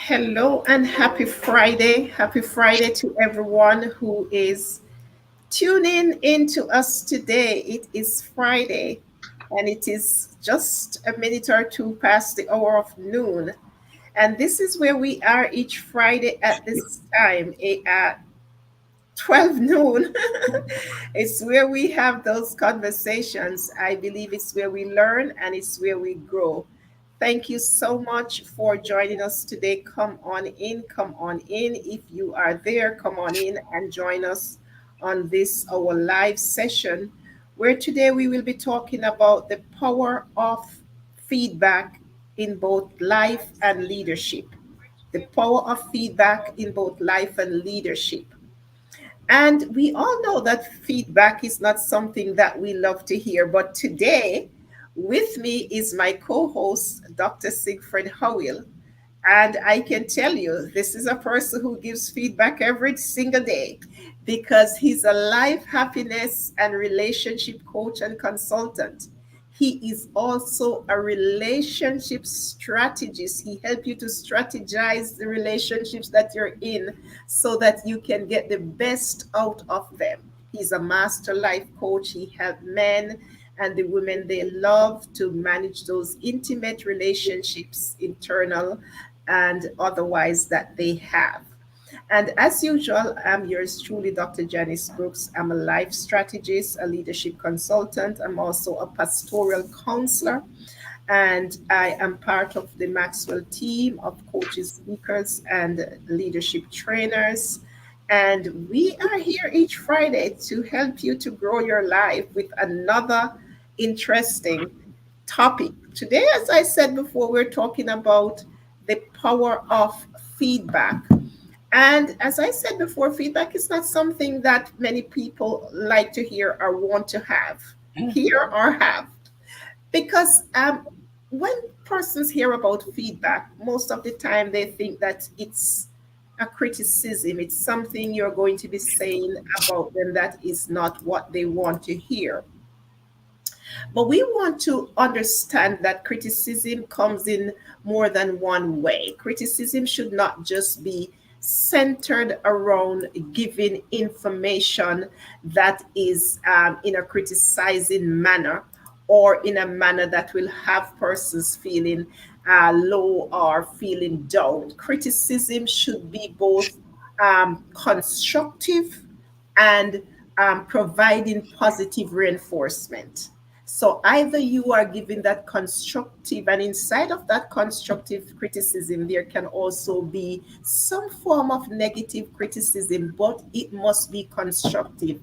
Hello and happy Friday. Happy Friday to everyone who is tuning in to us today. It is Friday and it is just a minute or two past the hour of noon. And this is where we are each Friday at this time, at 12 noon. It's where we have those conversations. I believe it's where we learn and it's where we grow. Thank you so much for joining us today. Come on in, come on in. If you are there, come on in and join us on this, our live session, where today we will be talking about the power of feedback in both life and leadership. The power of feedback in both life and leadership. And we all know that feedback is not something that we love to hear. But today, with me is my co host, Dr. Siegfried Howell. And I can tell you, this is a person who gives feedback every single day because he's a life happiness and relationship coach and consultant. He is also a relationship strategist. He helps you to strategize the relationships that you're in so that you can get the best out of them. He's a master life coach. He helps men and the women they love to manage those intimate relationships, internal and otherwise, that they have. And as usual, I'm yours truly, Dr. Janice Brooks. I'm a life strategist, a leadership consultant. I'm also a pastoral counselor, and I am part of the Maxwell team of coaches, speakers, and leadership trainers. And we are here each Friday to help you to grow your life with another interesting topic. Today, as I said before, we're talking about the power of feedback. And as I said before, feedback is not something that many people like to hear or want to hear or have. Because when persons hear about feedback, most of the time they think that it's a criticism, it's something you're going to be saying about them that is not what they want to hear. But we want to understand that criticism comes in more than one way. Criticism should not just be centered around giving information that is in a criticizing manner or in a manner that will have persons feeling low or feeling down. Criticism should be both constructive and providing positive reinforcement. So either you are giving that constructive, and inside of that constructive criticism, there can also be some form of negative criticism, but it must be constructive.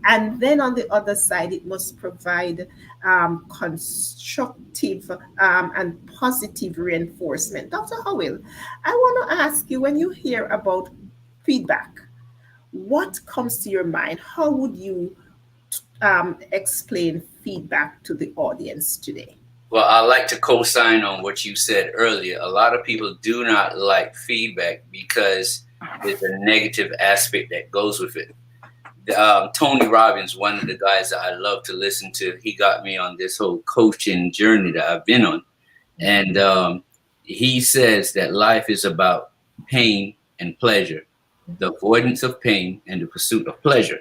And then on the other side, it must provide constructive and positive reinforcement. Dr. Howell, I want to ask you, when you hear about feedback, what comes to your mind? How would you explain feedback to the audience today? Well, I like to co-sign on what you said earlier. A lot of people do not like feedback because there's a negative aspect that goes with it. Tony Robbins, one of the guys that I love to listen to, he got me on this whole coaching journey that I've been on. And he says that life is about pain and pleasure, the avoidance of pain and the pursuit of pleasure.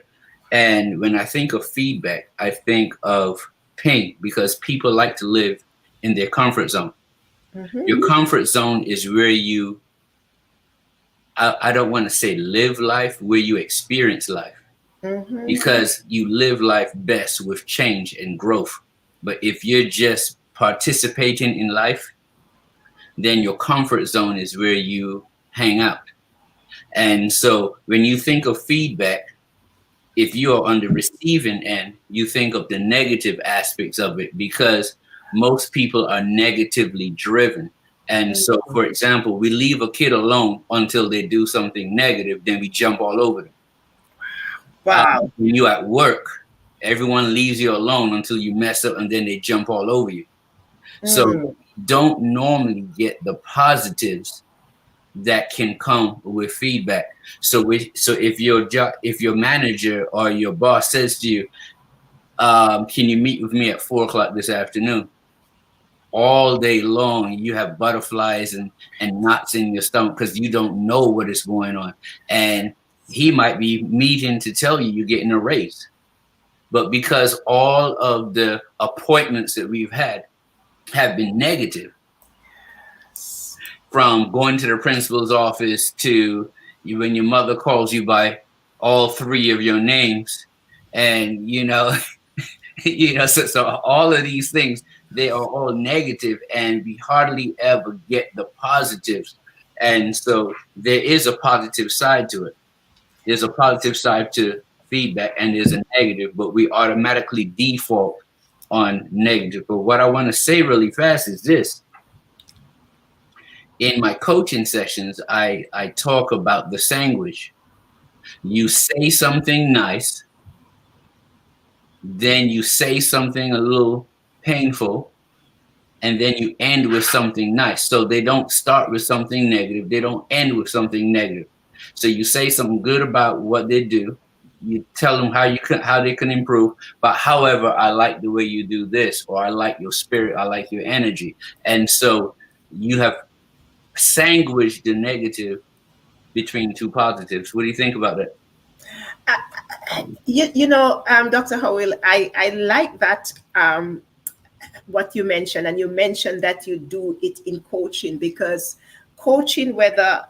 And when I think of feedback, I think of pain because people like to live in their comfort zone. Mm-hmm. Your comfort zone is where I don't want to say live life, where you experience life. Mm-hmm. Because you live life best with change and growth. But if you're just participating in life, then your comfort zone is where you hang out. And so when you think of feedback, if you are on the receiving end, you think of the negative aspects of it because most people are negatively driven. And so, for example, we leave a kid alone until they do something negative, then we jump all over them. Wow. When you're at work, everyone leaves you alone until you mess up and then they jump all over you. So don't normally get the positives that can come with feedback. So if your manager or your boss says to you, can you meet with me at 4 o'clock this afternoon? all day long. You have butterflies and knots in your stomach because you don't know what is going on. And he might be meeting to tell you you're getting a raise. But because all of the appointments that we've had have been negative, from going to the principal's office to when your mother calls you by all three of your names, and so all of these things, they are all negative, and we hardly ever get the positives. And so there is a positive side to it. There's a positive side to feedback, and there's a negative, but we automatically default on negative. But what I want to say really fast is this. In my coaching sessions, I talk about the sandwich. You say something nice, then you say something a little painful, and then you end with something nice. So they don't start with something negative. They don't end with something negative. So you say something good about what they do. You tell them how they can improve. But however, I like the way you do this, or I like your spirit, I like your energy. And so you have sandwiched the negative between two positives. What do you think about that? Dr. Howell, I like that, what you mentioned, and you mentioned that you do it in coaching, because coaching, whether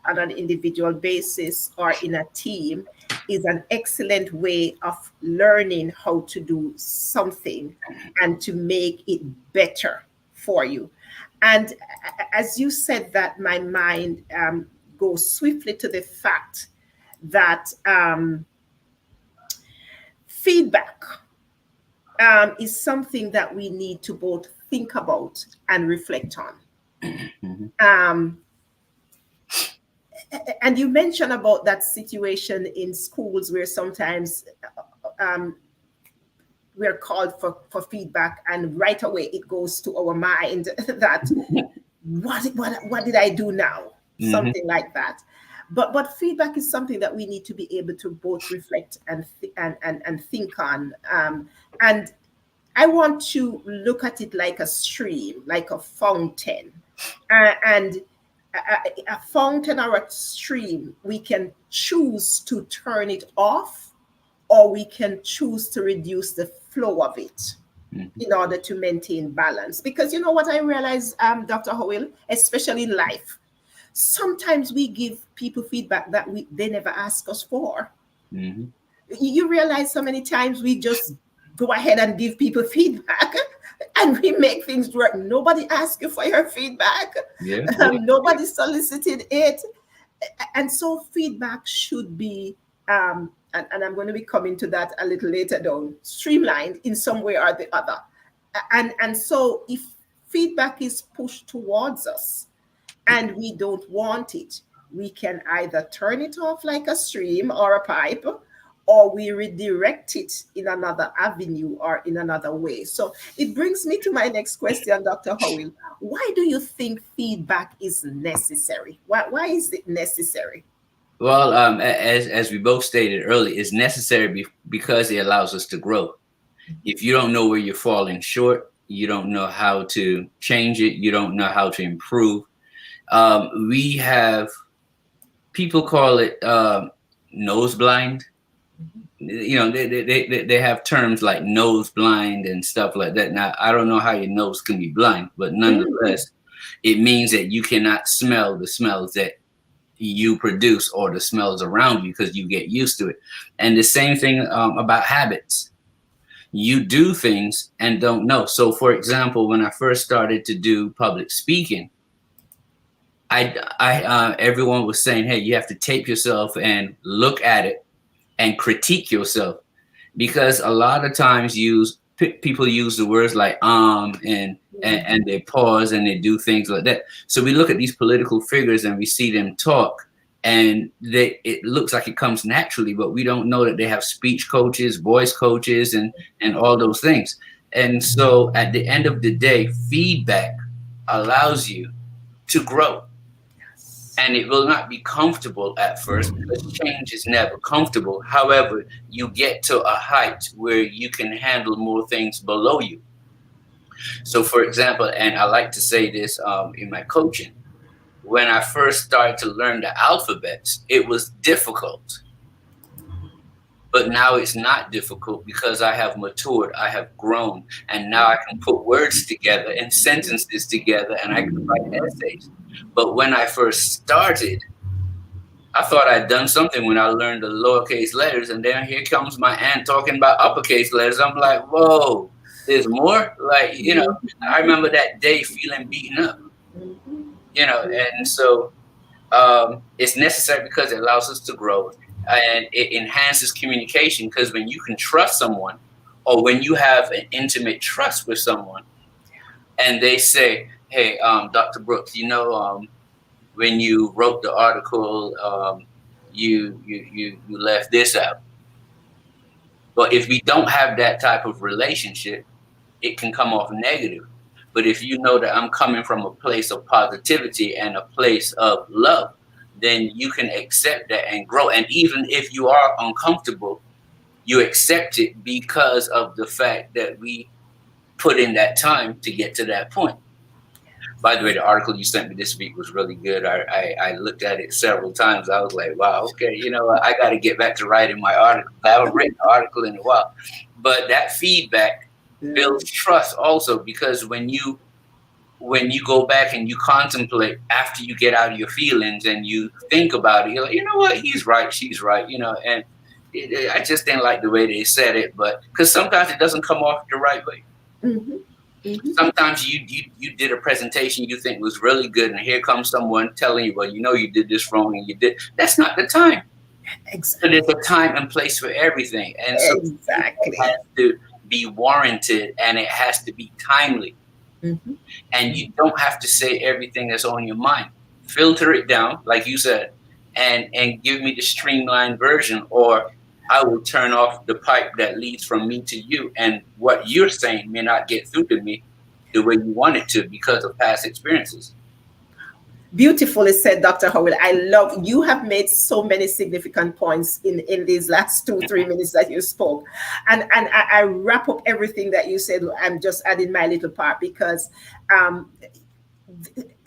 on an individual basis or in a team, is an excellent way of learning how to do something and to make it better for you. And as you said that, my mind goes swiftly to the fact that feedback is something that we need to both think about and reflect on. Mm-hmm. And you mentioned about that situation in schools where sometimes we're called for feedback, and right away it goes to our mind that what did I do now? Mm-hmm. Something like that. But feedback is something that we need to be able to both reflect and think on. And I want to look at it like a stream, like a fountain. And a fountain or a stream, we can choose to turn it off, or we can choose to reduce the flow of it in order to maintain balance. Because you know what I realize, Dr. Howell, especially in life, sometimes we give people feedback that they never ask us for. Mm-hmm. You realize so many times we just go ahead and give people feedback and we make things work. Nobody asked you for your feedback. Yeah. Nobody solicited it. And so feedback should be, and I'm going to be coming to that a little later down, streamlined in some way or the other. And so if feedback is pushed towards us and we don't want it, we can either turn it off like a stream or a pipe, or we redirect it in another avenue or in another way. So it brings me to my next question, Dr. Howell. Why do you think feedback is necessary? Why is it necessary? Well, as we both stated earlier, it's necessary because it allows us to grow. If you don't know where you're falling short, you don't know how to change it, you don't know how to improve. We have, people call it nose blind. They have terms like nose blind and stuff like that. Now, I don't know how your nose can be blind, but nonetheless, it means that you cannot smell the smells that you produce or the smells around you because you get used to it. And the same thing about habits. You do things and don't know. So, for example, when I first started to do public speaking, everyone was saying, hey, you have to tape yourself and look at it and critique yourself, because a lot of times people use the words like and they pause and they do things like that. So we look at these political figures and we see them talk, and it looks like it comes naturally, but we don't know that they have speech coaches, voice coaches, and all those things. And so at the end of the day, feedback allows you to grow. And it will not be comfortable at first, because change is never comfortable. However, you get to a height where you can handle more things below you. So, for example, and I like to say this in my coaching, when I first started to learn the alphabets, it was difficult. But now it's not difficult because I have matured, I have grown, and now I can put words together and sentences together and I can write essays. But when I first started, I thought I'd done something when I learned the lowercase letters, and then here comes my aunt talking about uppercase letters. I'm like, whoa, there's more? Like, I remember that day feeling beaten up, and so it's necessary because it allows us to grow and it enhances communication because when you can trust someone or when you have an intimate trust with someone and they say, hey, Dr. Brooks, when you wrote the article, you left this out. But if we don't have that type of relationship, it can come off negative. But if you know that I'm coming from a place of positivity and a place of love, then you can accept that and grow. And even if you are uncomfortable, you accept it because of the fact that we put in that time to get to that point. By the way, the article you sent me this week was really good. I looked at it several times. I was like, wow, okay, I got to get back to writing my article. I haven't written an article in a while. But that feedback builds trust also because when you go back and you contemplate after you get out of your feelings and you think about it, you're like, you know what, he's right, she's right, and I just didn't like the way they said it, but because sometimes it doesn't come off the right way. Mm-hmm. Mm-hmm. Sometimes you did a presentation you think was really good, and here comes someone telling you, well, you did this wrong, and you did. That's not the time. Exactly. So there's a time and place for everything, and so exactly. it has to be warranted, and it has to be timely. Mm-hmm. And you don't have to say everything that's on your mind. Filter it down, like you said, and give me the streamlined version, or I will turn off the pipe that leads from me to you. And what you're saying may not get through to me the way you want it to because of past experiences. Beautifully said, Dr. Howell. I love you have made so many significant points in these last 2-3 minutes that you spoke. And I wrap up everything that you said. I'm just adding my little part because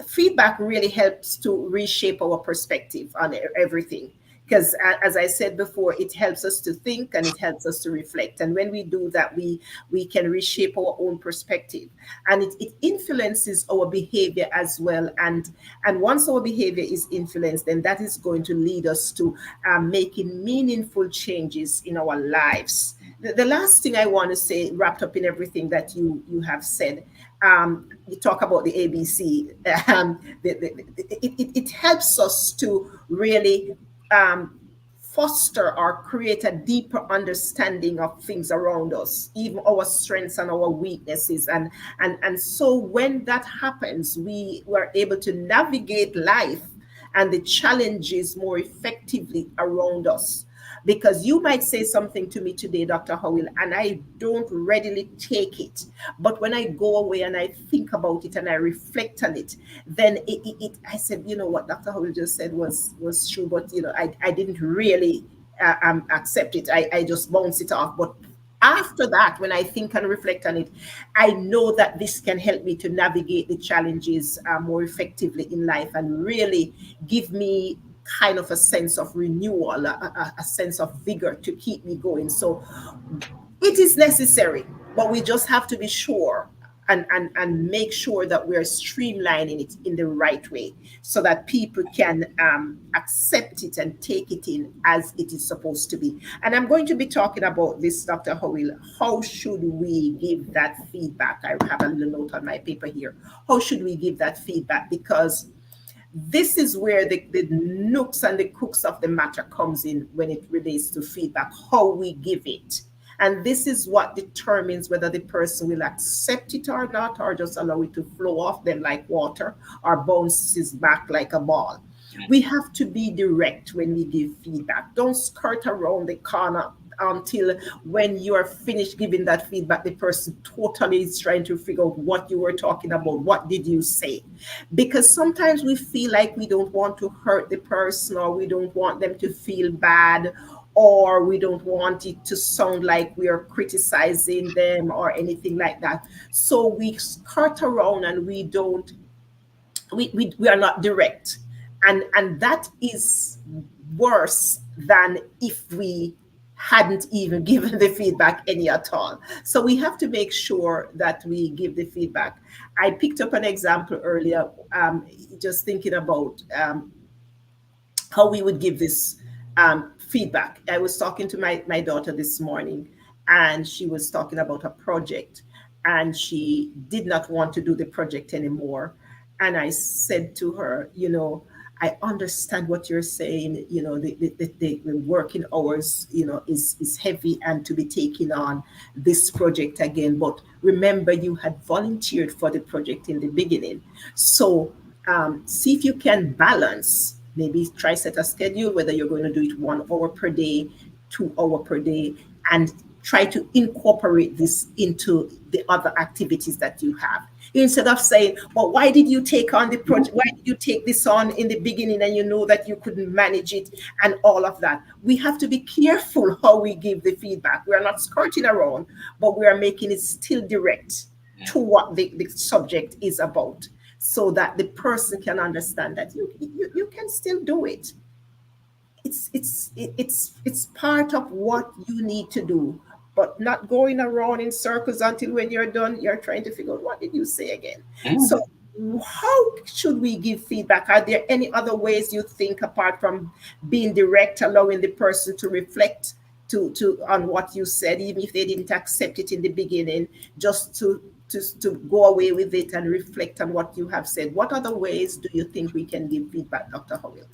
feedback really helps to reshape our perspective on everything. Because as I said before, it helps us to think and it helps us to reflect. And when we do that, we can reshape our own perspective. And it influences our behavior as well. And once our behavior is influenced, then that is going to lead us to making meaningful changes in our lives. The last thing I want to say, wrapped up in everything that you have said, you talk about the ABC. It helps us to really foster or create a deeper understanding of things around us, even our strengths and our weaknesses. And so when that happens, we were able to navigate life and the challenges more effectively around us. Because you might say something to me today, Dr. Howell, and I don't readily take it. But when I go away and I think about it and I reflect on it, then I said, you know what Dr. Howell just said was true, but I didn't really accept it. I just bounce it off. But after that, when I think and reflect on it, I know that this can help me to navigate the challenges more effectively in life and really give me kind of a sense of renewal, a sense of vigor to keep me going. So it is necessary, but we just have to be sure and make sure that we're streamlining it in the right way so that people can accept it and take it in as it is supposed to be. And I'm going to be talking about this, Dr. Howell. How should we give that feedback? I have a little note on my paper here. How should we give that feedback? Because this is where the nooks and the crooks of the matter comes in when it relates to feedback, how we give it. And this is what determines whether the person will accept it or not, or just allow it to flow off them like water or bounces back like a ball. We have to be direct when we give feedback. Don't skirt around the corner until when you are finished giving that feedback, the person totally is trying to figure out what you were talking about. What did you say? Because sometimes we feel like we don't want to hurt the person or we don't want them to feel bad or we don't want it to sound like we are criticizing them or anything like that. So we skirt around and we are not direct, and that is worse than if we hadn't even given the feedback any at all. So we have to make sure that we give the feedback. I picked up an example earlier, just thinking about how we would give this feedback. I was talking to my daughter this morning, and she was talking about a project, and she did not want to do the project anymore. And I said to her, I understand what you're saying. The working hours, is heavy and to be taking on this project again. But remember, you had volunteered for the project in the beginning. So see if you can balance. Maybe try set a schedule, whether you're going to do it 1 hour per day, 2 hour per day, and try to incorporate this into the other activities that you have. Instead of saying, well, why did you take on the project? Why did you take this on in the beginning and you know that you couldn't manage it and all of that? We have to be careful how we give the feedback. We are not skirting around, but we are making it still direct to what the subject is about, so that the person can understand that you can still do it. It's part of what you need to do, but not going around in circles until when you're done, you're trying to figure out what did you say again. So how should we give feedback? Are there any other ways you think, apart from being direct, allowing the person to reflect to on what you said, even if they didn't accept it in the beginning, just to go away with it and reflect on what you have said? What other ways do you think we can give feedback, Dr. Howell?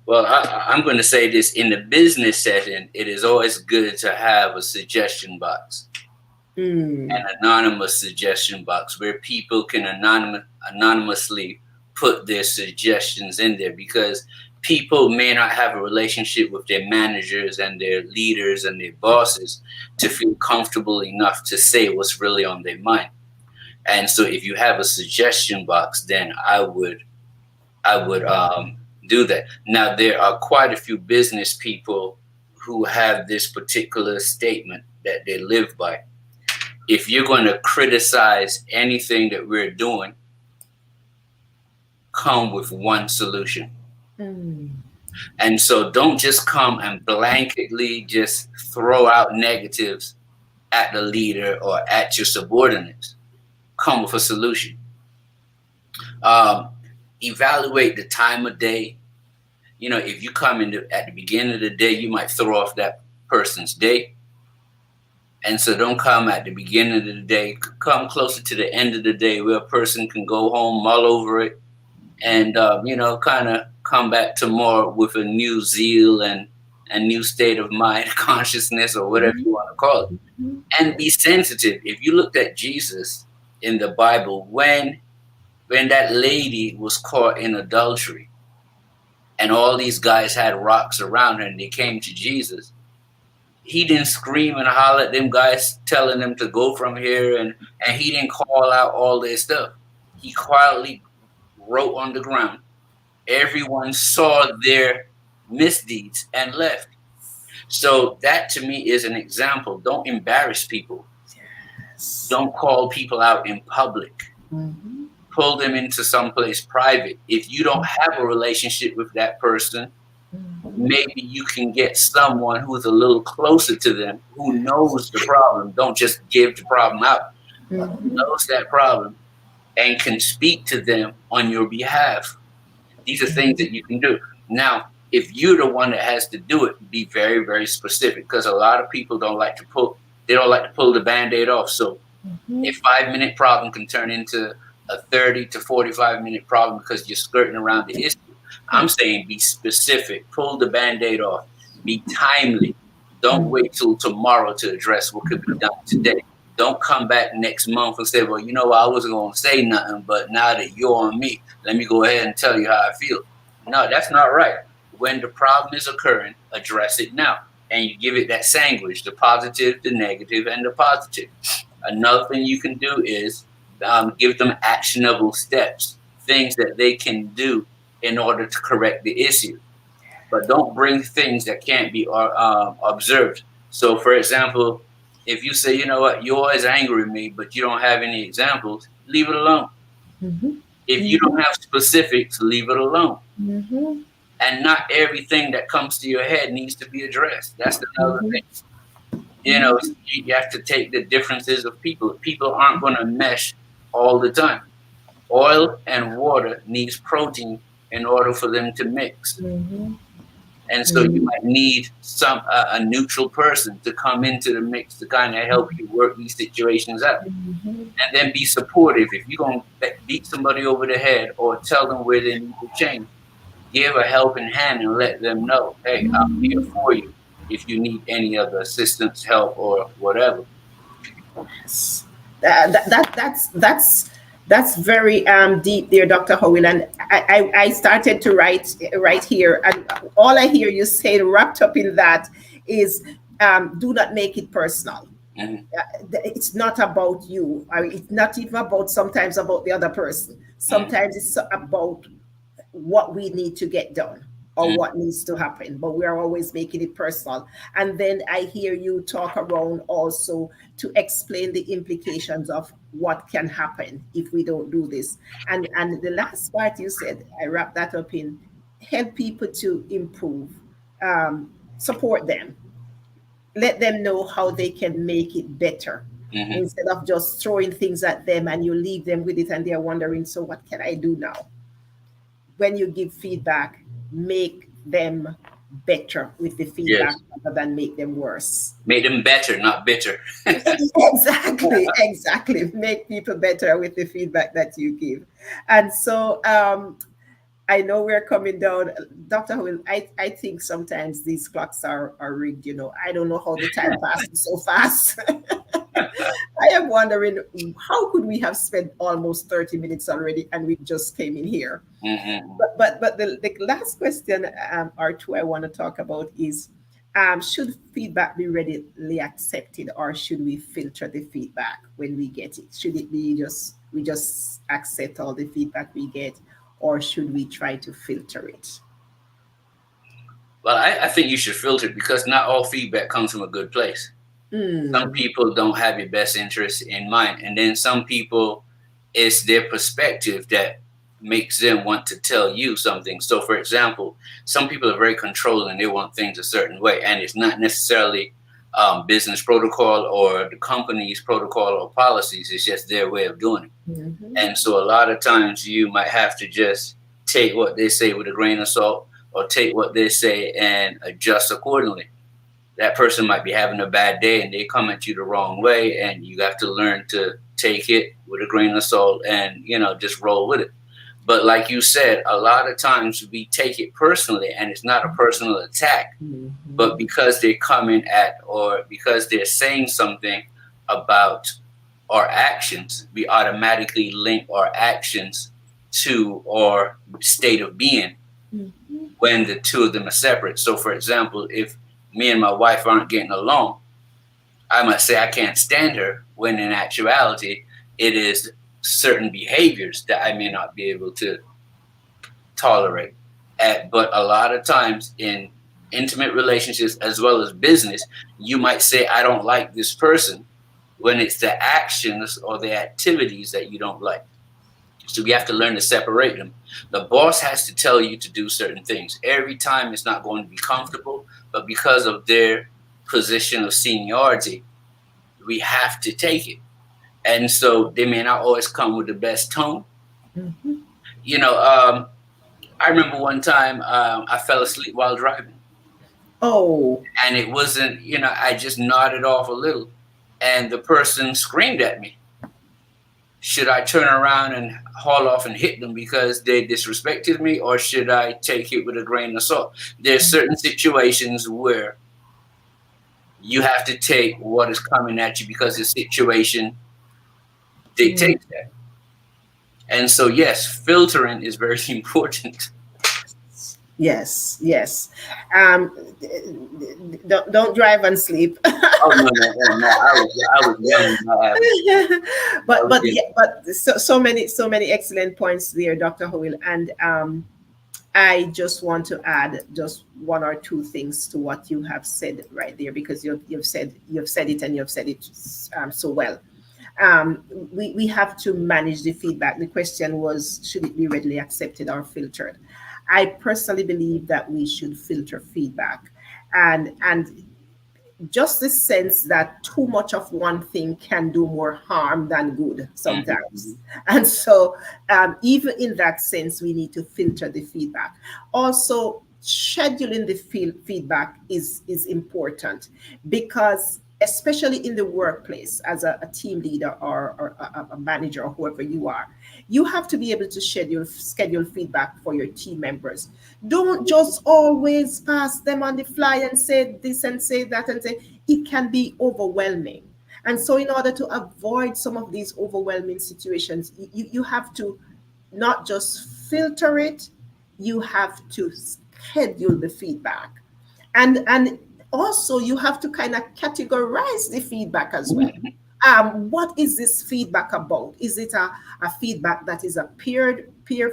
Well, I'm going to say this: in the business setting, it is always good to have a suggestion box, an anonymous suggestion box where people can anonymously put their suggestions in there, because people may not have a relationship with their managers and their leaders and their bosses to feel comfortable enough to say what's really on their mind. And so if you have a suggestion box, then I would do that. Now, there are quite a few business people who have this particular statement that they live by. If you're going to criticize anything that we're doing, come with one solution. And so don't just come and blanketly just throw out negatives at the leader or at your subordinates. Come with a solution. Evaluate the time of day. If you come in at the beginning of the day, you might throw off that person's day. And so don't come at the beginning of the day. Come closer to the end of the day where a person can go home, mull over it, and, kind of come back to more with a new zeal and new state of mind, consciousness, or whatever you want to call it. And be sensitive. If you looked at Jesus in the Bible, when that lady was caught in adultery and all these guys had rocks around her and they came to Jesus, he didn't scream and holler at them guys telling them to go from here, and he didn't call out all their stuff. He quietly wrote on the ground. Everyone saw their misdeeds and left. So that to me is an example. Don't embarrass people. Yes. Don't call people out in public. Pull them into someplace private. If you don't have a relationship with that person, maybe you can get someone who's a little closer to them, who knows the problem. Don't just give the problem out. Knows that problem and can speak to them on your behalf. These are things that you can do. Now, if you're the one that has to do it, be very, very specific, because a lot of people don't like to pull the Band-Aid off. So a 5-minute problem can turn into a 30 to 45-minute problem because you're skirting around the issue. I'm saying be specific, pull the Band-Aid off, be timely. Don't wait till tomorrow to address what could be done today. Don't come back next month and say, well, I wasn't going to say nothing, but now that you're on me, let me go ahead and tell you how I feel. No, that's not right. When the problem is occurring, address it now. And you give it that sandwich, the positive, the negative, and the positive. Another thing you can do is give them actionable steps, things that they can do in order to correct the issue. but don't bring things that can't be observed. So, for example, if you say, you know what, you're always angry with me, but you don't have any examples, leave it alone. Mm-hmm. If you Mm-hmm. don't have specifics, leave it alone. Mm-hmm. And not everything that comes to your head needs to be addressed. That's another Mm-hmm. thing. You know, you have to take the differences of people. People aren't going to mesh all the time. Oil and water needs protein in order for them to mix. Mm-hmm. And so you Mm-hmm. might need a neutral person to come into the mix to kind of help you work these situations out, Mm-hmm. and then be supportive. If you're gonna beat somebody over the head or tell them where they need to change, give a helping hand and let them know, hey, I'm here for you if you need any other assistance, help, or whatever. Yes. That's very deep there, Dr. Howell. And I started to write right here, and all I hear you say wrapped up in that is do not make it personal. Mhm, It's not about you. It's not even about sometimes about the other person. mhm, Sometimes it's about what we need to get done or mhm, what needs to happen, but we are always making it personal. And then I hear you talk around also to explain the implications of what can happen if we don't do this. And the last part you said, I wrap that up in help people to improve, support them, let them know how they can make it better mhm. instead of just throwing things at them and you leave them with it and they're wondering, so what can I do now? When you give feedback, make them better with the feedback Yes. rather than make them worse. Make them better, not bitter. Exactly, exactly. Make people better with the feedback that you give. And so I know we're coming down. Dr. Howell, I think sometimes these clocks are rigged, you know. I don't know how the time passes so fast. I am wondering how could we have spent almost 30 minutes already and we just came in here. Mhm. But the last question or two I want to talk about is should feedback be readily accepted or should we filter the feedback when we get it? Should it be just we just accept all the feedback we get or should we try to filter it? Well, I think you should filter it because not all feedback comes from a good place. Some Mm, people don't have your best interest in mind, and then some people, it's their perspective that makes them want to tell you something. So, for example, some people are very controlling; they want things a certain way, and it's not necessarily business protocol or the company's protocol or policies. It's just their way of doing it. mhm, And so, a lot of times, you might have to just take what they say with a grain of salt, or take what they say and adjust accordingly. That person might be having a bad day and they come at you the wrong way, and you have to learn to take it with a grain of salt and just roll with it. But like you said, a lot of times we take it personally, and it's not a personal attack, but mhm, because they're coming at, or because they're saying something about our actions, we automatically link our actions to our state of being mhm, when the two of them are separate. So, for example, if me and my wife aren't getting along, I might say I can't stand her, when in actuality, it is certain behaviors that I may not be able to tolerate. But a lot of times in intimate relationships as well as business, you might say, I don't like this person, when it's the actions or the activities that you don't like. So we have to learn to separate them. The boss has to tell you to do certain things. Every time it's not going to be comfortable, but because of their position of seniority, we have to take it. And so they may not always come with the best tone. mhm. You know, I remember one time I fell asleep while driving, Oh, and it wasn't, I just nodded off a little, and the person screamed at me. Should I turn around and haul off and hit them because they disrespected me, or should I take it with a grain of salt? There's certain situations where you have to take what is coming at you because the situation mm, dictates that. And so, yes, filtering is very important. yes, yes. Um, don't drive and sleep. Oh no, no, no, no! I was young. I was But young. yeah, but so many excellent points there, Dr. Howell. And I just want to add just one or two things to what you have said right there, because you've said it, and you've said it so well. We have to manage the feedback. The question was, should it be readily accepted or filtered? I personally believe that we should filter feedback, and just the sense that too much of one thing can do more harm than good sometimes. And so, even in that sense, we need to filter the feedback. Also, scheduling the feedback is important, because especially in the workplace, as a team leader, or a manager, or whoever you are, you have to be able to schedule feedback for your team members. Don't just always pass them on the fly and say this and say that and say. It can be overwhelming. And so, in order to avoid some of these overwhelming situations, you have to not just filter it, you have to schedule the feedback. And also, you have to kind of categorize the feedback as well. What is this feedback about? Is it a feedback that is a peer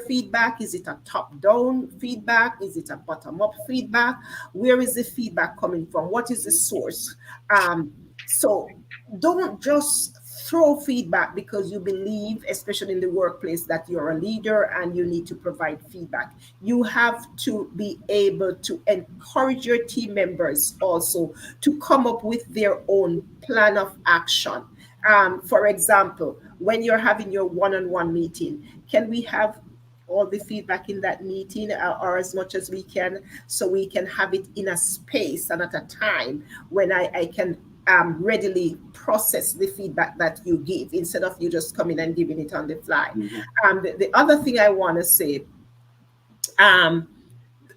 feedback? Is it a top down feedback? Is it a bottom up feedback? Where is the feedback coming from? What is the source? So don't just throw feedback because you believe, especially in the workplace, that you're a leader and you need to provide feedback. You have to be able to encourage your team members also to come up with their own plan of action. For example, when you're having your one on one meeting, can we have all the feedback in that meeting, or as much as we can, so we can have it in a space and at a time when I can readily process the feedback that you give, instead of you just coming and giving it on the fly. The other thing I want to say, um,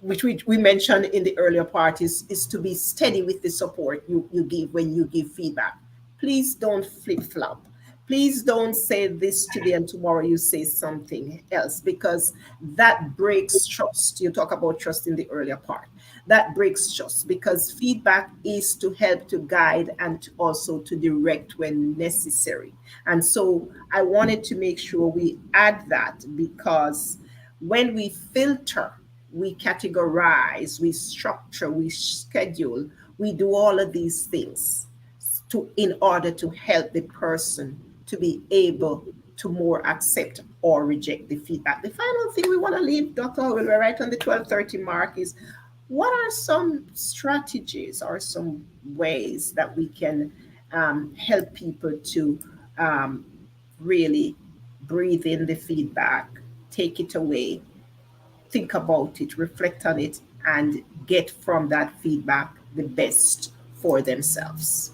which we mentioned in the earlier part, is to be steady with the support you give when you give feedback. Please don't flip flop. Please don't say this today and tomorrow you say something else, because that breaks trust. You talk about trust in the earlier part. That breaks trust, because feedback is to help to guide and also to direct when necessary. And so I wanted to make sure we add that, because when we filter, we categorize, we structure, we schedule, we do all of these things in order to help the person to be able to more accept or reject the feedback. The final thing we want to leave, Dr. Will, we're right on the 12:30 mark, is what are some strategies or some ways that we can help people to um, really breathe in the feedback, take it away, think about it, reflect on it, and get from that feedback the best for themselves.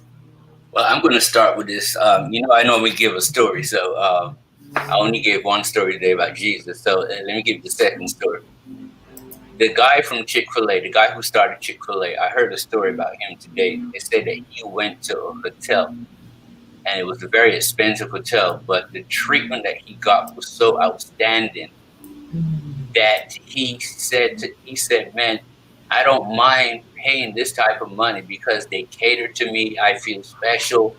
Well, I'm going to start with this. I normally give a story, so I only gave one story today about Jesus. So let me give you the second story. The guy from Chick-fil-A, the guy who started Chick-fil-A, I heard a story about him today. They said that he went to a hotel, and it was a very expensive hotel, but the treatment that he got was so outstanding that he said, man, I don't mind paying this type of money because they cater to me. I feel special,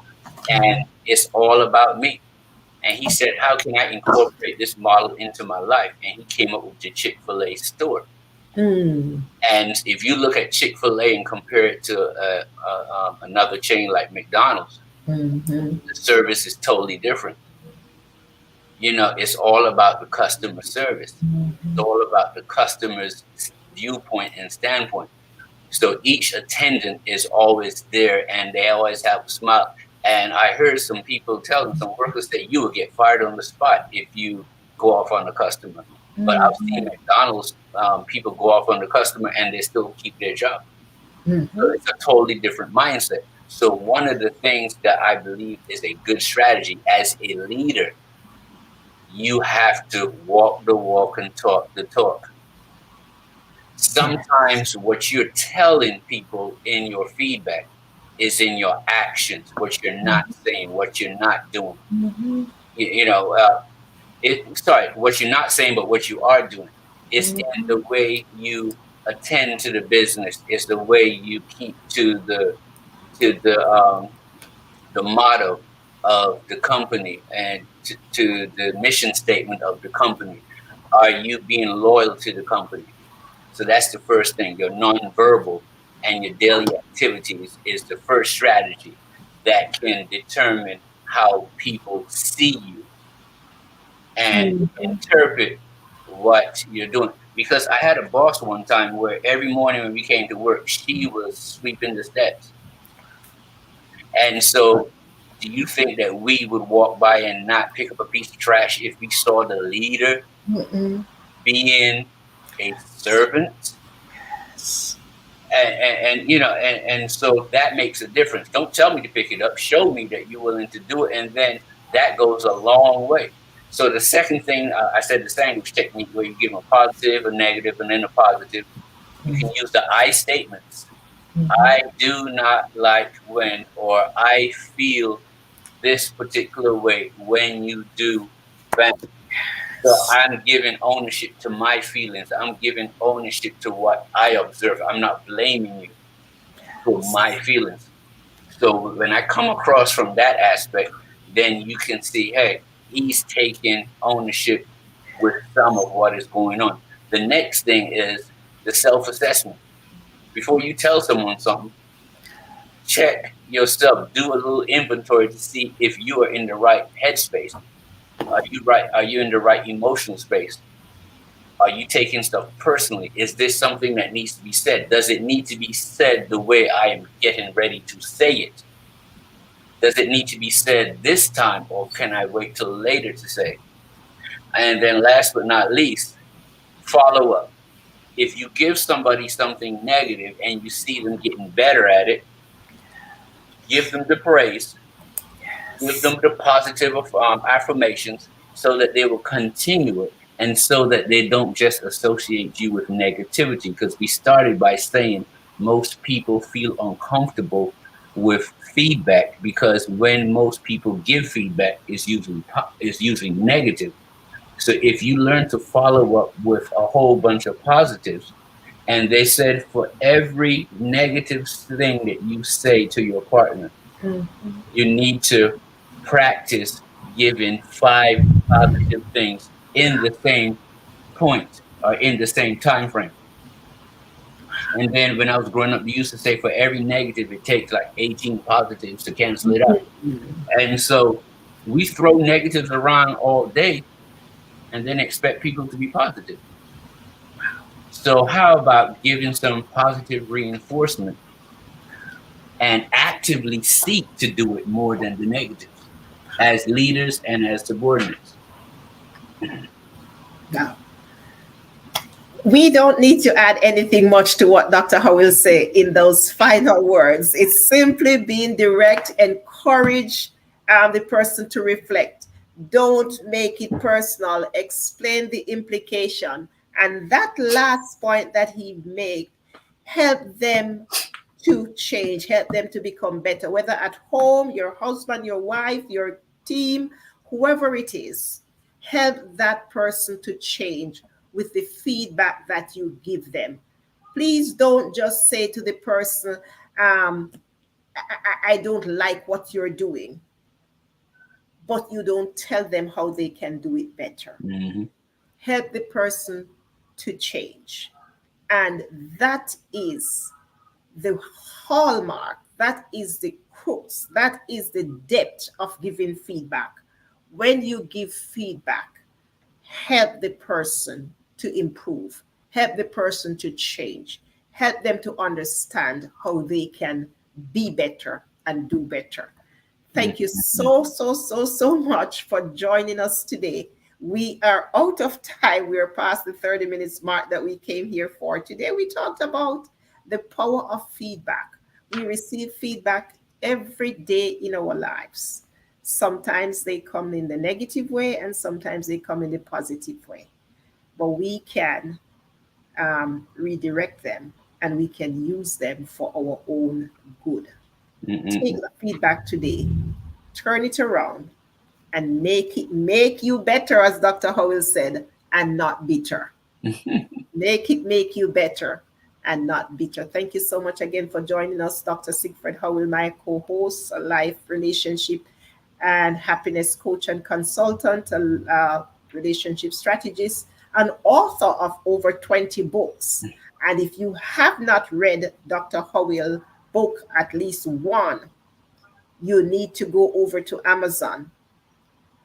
and it's all about me. And he said, how can I incorporate this model into my life? And he came up with the Chick-fil-A store. Mm. And if you look at Chick-fil-A and compare it to another chain like McDonald's, Mm-hmm. the service is totally different. It's all about the customer service. It's all about the customer's viewpoint and standpoint. So each attendant is always there, and they always have a smile. And I heard some people telling some workers that you will get fired on the spot if you go off on the customer. But I've seen McDonald's people go off on the customer and they still keep their job. So Mm-hmm. it's a totally different mindset. So one of the things that I believe is a good strategy as a leader, you have to walk the walk and talk the talk. Yeah. Sometimes what you're telling people in your feedback is in your actions, what you're not saying, what you're not doing. Mm-hmm. You, you know, what you're not saying, but what you are doing. It's in the way you attend to the business. It's the way you keep to the motto of the company and to the mission statement of the company. Are you being loyal to the company? So that's the first thing. Your nonverbal and your daily activities is the first strategy that can determine how people see you and interpret what you're doing. Because I had a boss one time where every morning when we came to work, she was sweeping the steps. And so, do you think that we would walk by and not pick up a piece of trash if we saw the leader Mm-mm. being a servant? And you know, and so that makes a difference. Don't tell me to pick it up. Show me that you're willing to do it, and then that goes a long way. So the second thing I said, the sandwich technique, where you give them a positive, a negative, and then a positive. You can use the I statements. I do not like when, or I feel this particular way when you do. Bam. So I'm giving ownership to my feelings. I'm giving ownership to what I observe. I'm not blaming you for my feelings. So when I come across from that aspect, then you can see, hey, he's taking ownership with some of what is going on. The next thing is the self-assessment. Before you tell someone something, check yourself. Do a little inventory to see if you are in the right headspace. Are you right? Are you in the right emotional space? Are you taking stuff personally? Is this something that needs to be said? Does it need to be said the way I am getting ready to say it? Does it need to be said this time, or can I wait till later to say? And then last but not least, follow up. If you give somebody something negative and you see them getting better at it, give them the praise, give them the positive affirmations so that they will continue it and so that they don't just associate you with negativity. Because we started by saying most people feel uncomfortable with feedback because when most people give feedback is usually negative. So if you learn to follow up with a whole bunch of positives, and they said for every negative thing that you say to your partner, you need to practice giving 5 positive things in the same point or in the same time frame. And then when I was growing up, we used to say for every negative, it takes like 18 positives to cancel it out. And so we throw negatives around all day and then expect people to be positive. So how about giving some positive reinforcement and actively seek to do it more than the negatives as leaders and as subordinates? Now, we don't need to add anything much to what Dr. Howell say in those final words. It's simply being direct, encourage the person to reflect. Don't make it personal. Explain the implication. And that last point that he made, help them to change, help them to become better, whether at home, your husband, your wife, your team, whoever it is, help that person to change with the feedback that you give them. Please don't just say to the person, I don't like what you're doing, but you don't tell them how they can do it better. Mm-hmm. Help the person to change. And that is the hallmark, that is the crux, that is the depth of giving feedback. When you give feedback, help the person to improve, help the person to change, help them to understand how they can be better and do better. Thank you so much for joining us today. We are out of time. We are past the 30 minutes mark that we came here for. Today, we talked about the power of feedback. We receive feedback every day in our lives. Sometimes they come in the negative way, and sometimes they come in the positive way. But we can redirect them and we can use them for our own good. Take Mm-hmm. the feedback today, turn it around, and make you better, as Dr. Howell said, and not bitter. Make it make you better and not bitter. Thank you so much again for joining us, Dr. Sigfred Howell, my co-host, a life relationship and happiness coach and consultant, a relationship strategist. an author of over 20 books. And if you have not read Dr. Howell's book, at least one, you need to go over to Amazon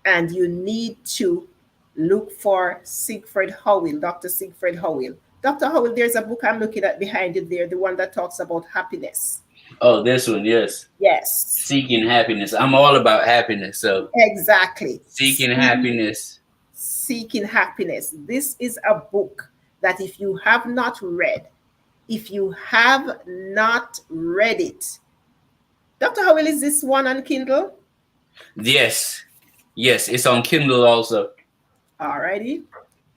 and you need to look for Siegfried Howell, Dr. Siegfried Howell. Dr. Howell, there's a book I'm looking at behind you there, the one that talks about happiness. Oh, this one, yes. Yes. Seeking happiness. I'm all about happiness. So Exactly. seeking happiness. Seeking happiness. This is a book that if you have not read, if you have not read it, Dr. Howell, is this one on Kindle? Yes. Yes, it's on Kindle also. Alrighty.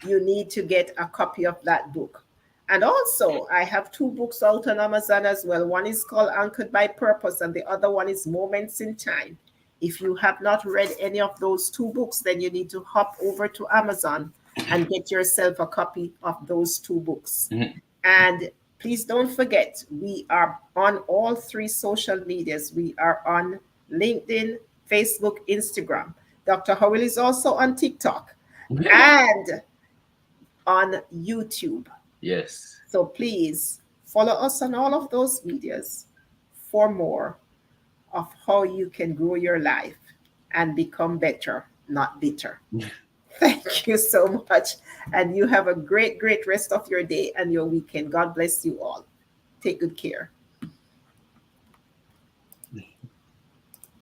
You need to get a copy of that book. And also, I have two books out on Amazon as well. One is called Anchored by Purpose, and the other one is Moments in Time. If you have not read any of those two books, then you need to hop over to Amazon and get yourself a copy of those two books. Mm-hmm. And please don't forget, we are on all three social medias. We are on LinkedIn, Facebook, Instagram. Dr. Howell is also on TikTok and on YouTube. Yes. So please follow us on all of those medias for more of how you can grow your life and become better, not bitter. Thank you so much. And you have a great, great rest of your day and your weekend. God bless you all. Take good care.